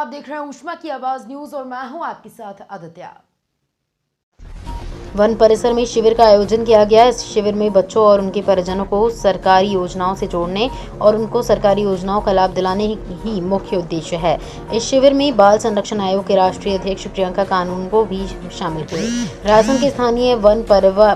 आप देख रहे हैं उष्मा की आवाज न्यूज और मैं हूं आपके साथ आदित्य। वन परिसर में शिविर का आयोजन किया गया। इस शिविर में बच्चों और उनके परिजनों को सरकारी योजनाओं से जोड़ने और उनको सरकारी योजनाओं का लाभ दिलाने ही मुख्य उद्देश्य है। इस शिविर में बाल संरक्षण आयोग के राष्ट्रीय अध्यक्ष प्रियंका कानूनगो भी शामिल हुए। रायसेन के स्थानीय वन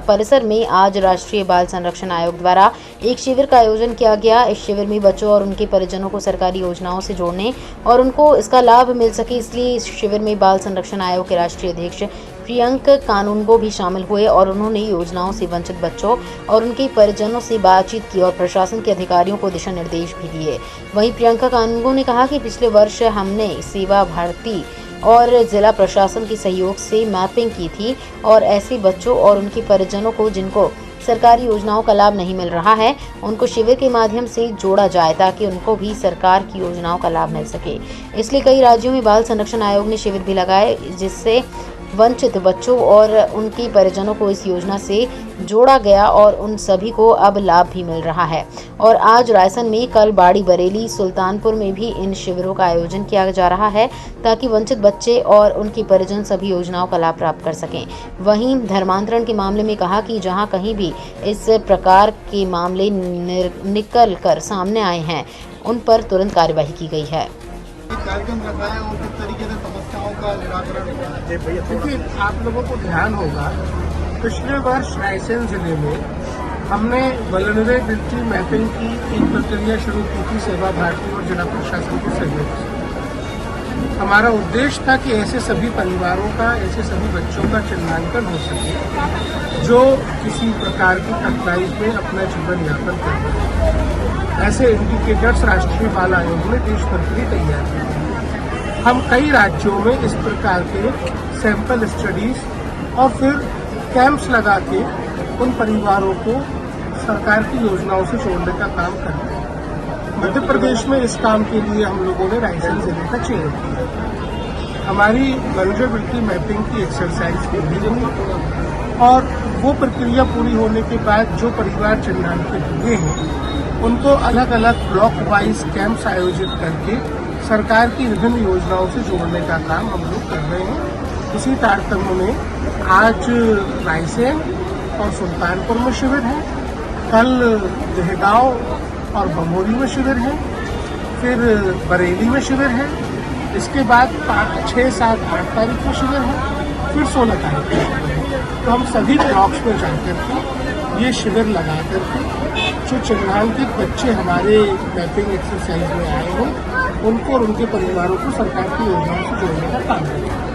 परिसर में आज राष्ट्रीय बाल संरक्षण आयोग द्वारा एक शिविर का आयोजन किया गया। इस शिविर में बच्चों और उनके परिजनों को सरकारी योजनाओं से जोड़ने और उनको इसका लाभ मिल सके, इसलिए इस शिविर में बाल संरक्षण आयोग के राष्ट्रीय अध्यक्ष प्रियंका कानूनगो भी शामिल हुए और उन्होंने योजनाओं से वंचित बच्चों और उनके परिजनों से बातचीत की और प्रशासन के अधिकारियों को दिशा निर्देश भी दिए। वहीं प्रियंका कानूनगो ने कहा कि पिछले वर्ष हमने सेवा भारती और जिला प्रशासन के सहयोग से मैपिंग की थी और ऐसे बच्चों और उनके परिजनों को जिनको सरकारी योजनाओं का लाभ नहीं मिल रहा है, उनको शिविर के माध्यम से जोड़ा जाए ताकि उनको भी सरकार की योजनाओं का लाभ मिल सके। इसलिए कई राज्यों में बाल संरक्षण आयोग ने शिविर भी लगाए, जिससे वंचित बच्चों और उनके परिजनों को इस योजना से जोड़ा गया और उन सभी को अब लाभ भी मिल रहा है। और आज रायसेन में, कल बाड़ी बरेली, सुल्तानपुर में भी इन शिविरों का आयोजन किया जा रहा है ताकि वंचित बच्चे और उनके परिजन सभी योजनाओं का लाभ प्राप्त कर सकें। वहीं धर्मांतरण के मामले में कहा कि जहां कहीं भी इस प्रकार के मामले निकल कर सामने आए हैं, उन पर तुरंत कार्यवाही की गई है। कार्यक्रम रखा है और किस तरीके से समस्याओं का निराकरण होगा। देखिए, आप लोगों को ध्यान होगा, पिछले वर्ष रायसेन जिले में हमने वल्नरेबिलिटी मैपिंग की एक प्रक्रिया शुरू की थी सेवा भारती और जिला प्रशासन के सहयोग से। हमारा उद्देश्य था कि ऐसे सभी परिवारों का, ऐसे सभी बच्चों का चिन्हांकन हो सके जो किसी प्रकार की कठिनाई में अपना जीवन यापन कर रहे हैं। ऐसे इंडिकेटर्स राष्ट्रीय बाल आयोग ने देश भर के लिए तैयार किए। हम कई राज्यों में इस प्रकार के सैंपल स्टडीज और फिर कैंप्स लगा के उन परिवारों को सरकार की योजनाओं से जोड़ने का काम करते हैं। मध्य प्रदेश में इस काम के लिए हम लोगों ने रायसेन जिले का चयन किया। हमारी वल्नरेबिलिटी मैपिंग की एक्सरसाइज पूरी हुई और वो प्रक्रिया पूरी होने के बाद जो परिवार चिन्हांकित हुए हैं उनको अलग अलग ब्लॉक वाइज कैंप्स आयोजित करके सरकार की विभिन्न योजनाओं से जोड़ने का काम हम लोग कर रहे हैं। इसी तारतम्य में आज रायसेन और सुल्तानपुर में शिविर है, कल दहगांव और बमोरी में शिविर है, फिर बरेली में शिविर है, इसके बाद 6, 7, 8 तारीख को शिविर है, फिर 16 तारीख को शिविर है। तो हम सभी ब्लॉक्स में जाकर के ये शिविर लगा करके जो चिन्हांकित बच्चे हमारे मैपिंग एक्सरसाइज में आए हैं उनको और उनके परिवारों को सरकार की योजनाओं से जोड़ने का काम करेंगे।